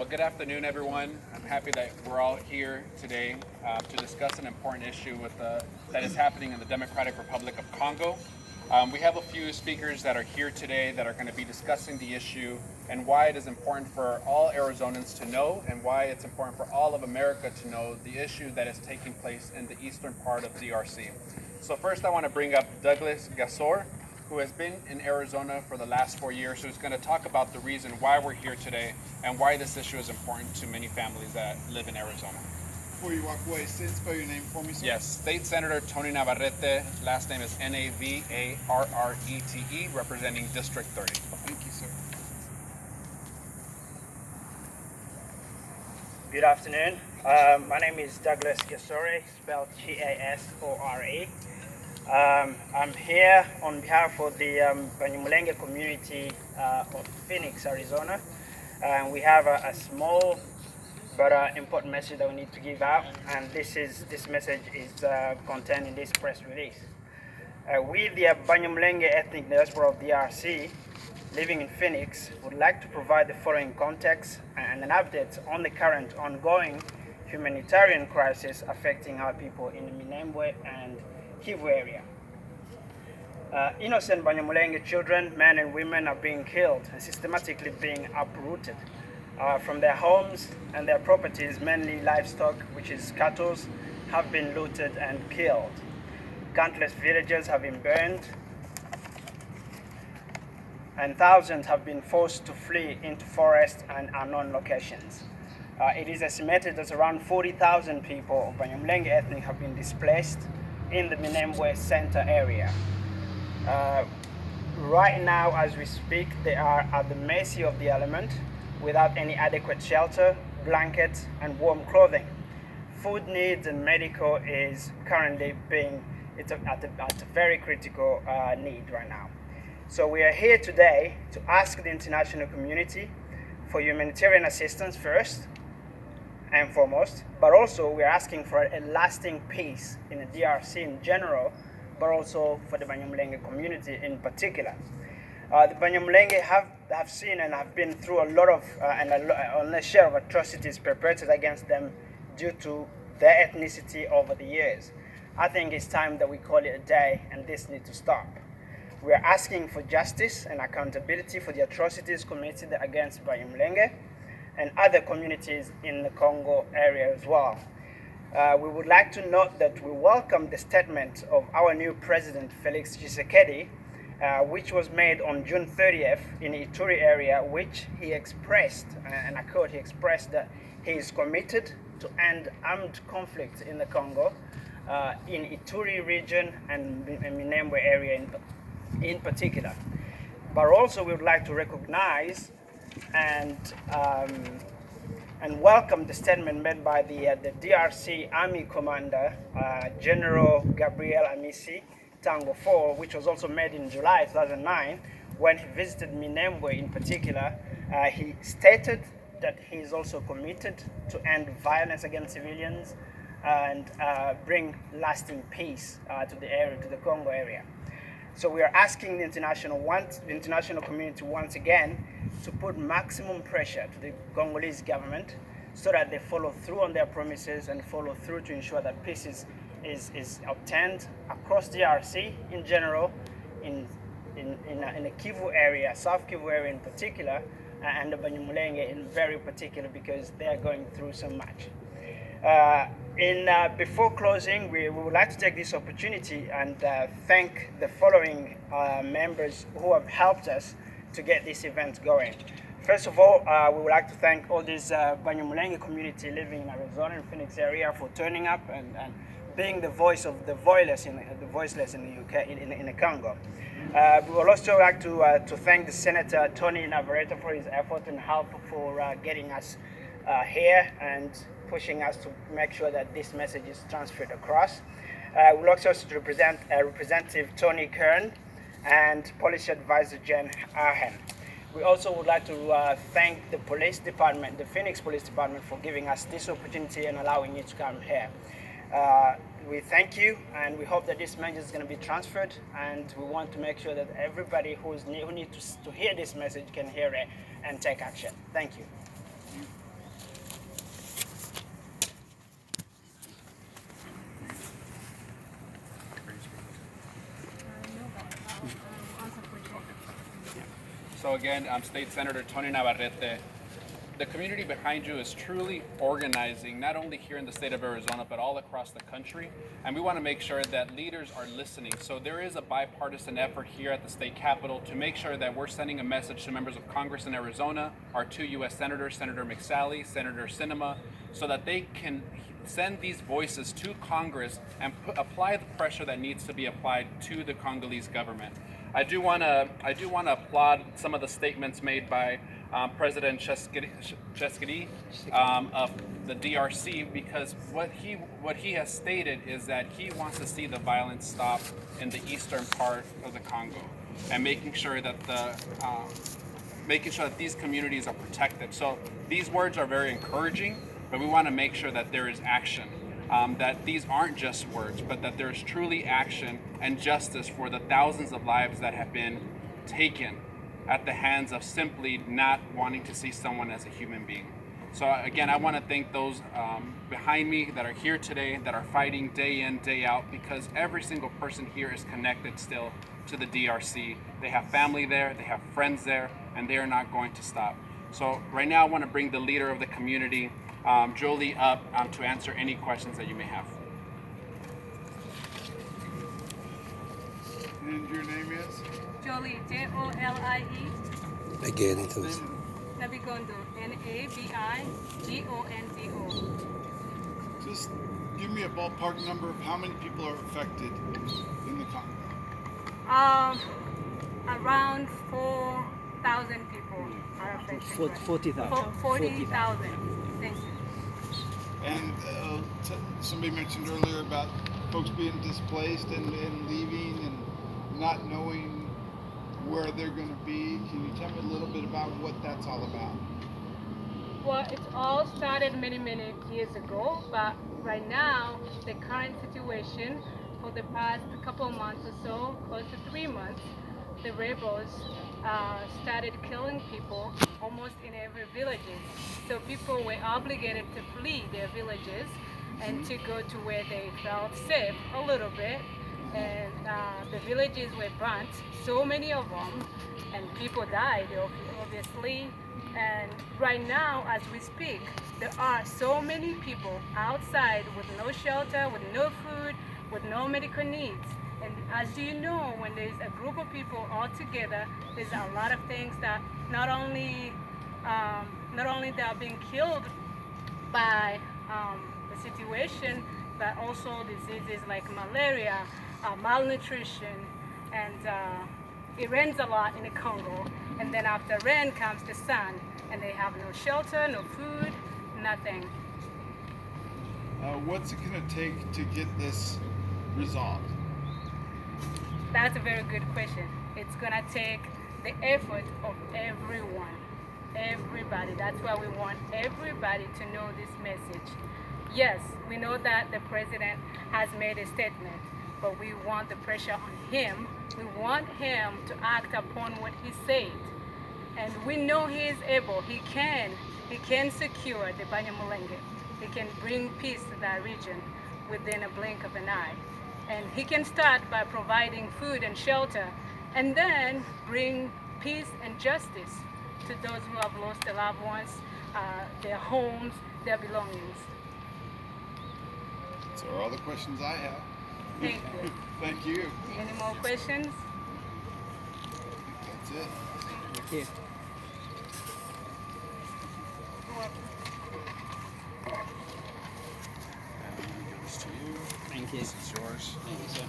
Well, good afternoon, everyone. I'm happy that we're all here today to discuss an important issue that is happening in the Democratic Republic of Congo. We have a few speakers that are here today that are going to be discussing the issue and why it is important for all Arizonans to know and why it's important for all of America to know the issue that is taking place in the eastern part of DRC. So first I want to bring up Douglas Gasor, who has been in Arizona for the last 4 years, who's going to talk about the reason why we're here today and why this issue is important to many families that live in Arizona. Before you walk away, spell your name for me, sir. Yes, State Senator Tony Navarrete, last name is Navarrete, representing District 30. Thank you, sir. Good afternoon. My name is Douglas Gasore, spelled Gasore. I'm here on behalf of the Banyamulenge community of Phoenix, Arizona. We have a small but important message that we need to give out, and this message is contained in this press release. We, the Banyamulenge ethnic diaspora of DRC, living in Phoenix, would like to provide the following context and an update on the current ongoing humanitarian crisis affecting our people in the Minembwe and Kivu area. Innocent Banyamulenge children, men and women are being killed and systematically being uprooted from their homes, and their properties, mainly livestock, which is cattle, have been looted and killed. Countless villages have been burned, and thousands have been forced to flee into forests and unknown locations. It is estimated that around 40,000 people of Banyamulenge ethnic have been displaced in the Minembwe center area. Right now, as we speak, they are at the mercy of the element without any adequate shelter, blankets, and warm clothing. Food needs and medical is currently at a very critical need right now. So we are here today to ask the international community for humanitarian assistance first and foremost, but also we're asking for a lasting peace in the DRC in general, but also for the Banyamulenge community in particular. The Banyamulenge have seen and have been through a lot of a share of atrocities perpetrated against them due to their ethnicity over the years. I think it's time that we call it a day, and this needs to stop. We are asking for justice and accountability for the atrocities committed against Banyamulenge and other communities in the Congo area as well. We would like to note that we welcome the statement of our new president, Felix Tshisekedi, which was made on June 30th in the Ituri area, which he expressed, and I quote, he expressed that he is committed to end armed conflict in the Congo, in Ituri region and Minembwe area in particular. But also we would like to recognize and welcome the statement made by the DRC Army Commander, General Gabriel Amisi Tango 4, which was also made in July 2009 when he visited Minembwe in particular. He stated that he is also committed to end violence against civilians and bring lasting peace to the area, to the Congo area. So we are asking the international community once again to put maximum pressure to the Congolese government so that they follow through on their promises and follow through to ensure that peace is obtained across DRC in general, in the Kivu area, South Kivu area in particular, and the Banyamulenge in very particular, because they are going through so much. Before closing, we would like to take this opportunity and thank the following members who have helped us to get this event going. First of all, we would like to thank all this Banyamulenge community living in Arizona and Phoenix area for turning up and being the voice of the voiceless in the UK, in the Congo. We would also like to thank the Senator Tony Navarrete for his effort and help for getting us here and pushing us to make sure that this message is transferred across. We'll also to represent Representative Tony Kern and Policy Advisor Jen Arhen. We also would like to thank the police department, the Phoenix Police Department, for giving us this opportunity and allowing you to come here. We thank you, and we hope that this message is going to be transferred, and we want to make sure that everybody who needs to hear this message can hear it and take action. Thank you. So again, State Senator Tony Navarrete, the community behind you is truly organizing, not only here in the state of Arizona, but all across the country. And we want to make sure that leaders are listening. So there is a bipartisan effort here at the state capitol to make sure that we're sending a message to members of Congress in Arizona, our 2 U.S. senators, Senator McSally, Senator Sinema, so that they can send these voices to Congress and apply the pressure that needs to be applied to the Congolese government. I do want to applaud some of the statements made by President Tshisekedi of the DRC, because what he has stated is that he wants to see the violence stop in the eastern part of the Congo, and making sure that these communities are protected. So these words are very encouraging, but we want to make sure that there is action. That these aren't just words, but that there's truly action and justice for the thousands of lives that have been taken at the hands of simply not wanting to see someone as a human being. So again, I want to thank those behind me that are here today, that are fighting day in, day out, because every single person here is connected still to the DRC. They have family there, they have friends there, and they are not going to stop. So right now I want to bring the leader of the community, Jolie, up to answer any questions that you may have. And your name is? Jolie, Jolie. Again, it was. Nabigondo, Nabigondo. Just give me a ballpark number of how many people are affected in the Congo. Around 4,000 people are affected. 40,000. 40,000. Thank you. And somebody mentioned earlier about folks being displaced and leaving and not knowing where they're going to be. Can you tell me a little bit about what that's all about? Well, it all started many years ago, but right now, the current situation for the past couple of months or so, close to 3 months, the rebels started killing people almost in every villages. So people were obligated to flee their villages and to go to where they felt safe a little bit. And the villages were burnt, so many of them, and people died, obviously. And right now, as we speak, there are so many people outside with no shelter, with no food, with no medical needs. And as you know, when there's a group of people all together, there's a lot of things that not only they are being killed by the situation, but also diseases like malaria, malnutrition, and it rains a lot in the Congo. And then after rain comes the sun, and they have no shelter, no food, nothing. What's it going to take to get this resolved? That's a very good question. It's gonna take the effort of everyone, everybody. That's why we want everybody to know this message. Yes, we know that the president has made a statement, but we want the pressure on him. We want him to act upon what he said. And we know he is able, he can secure the Banyamulenge. He can bring peace to that region within a blink of an eye. And he can start by providing food and shelter, and then bring peace and justice to those who have lost their loved ones, their homes, their belongings. Those are all the questions I have. Thank you. Thank you. Any more questions? That's it. Thank you. Thank you. This is yours. Thank you, sir.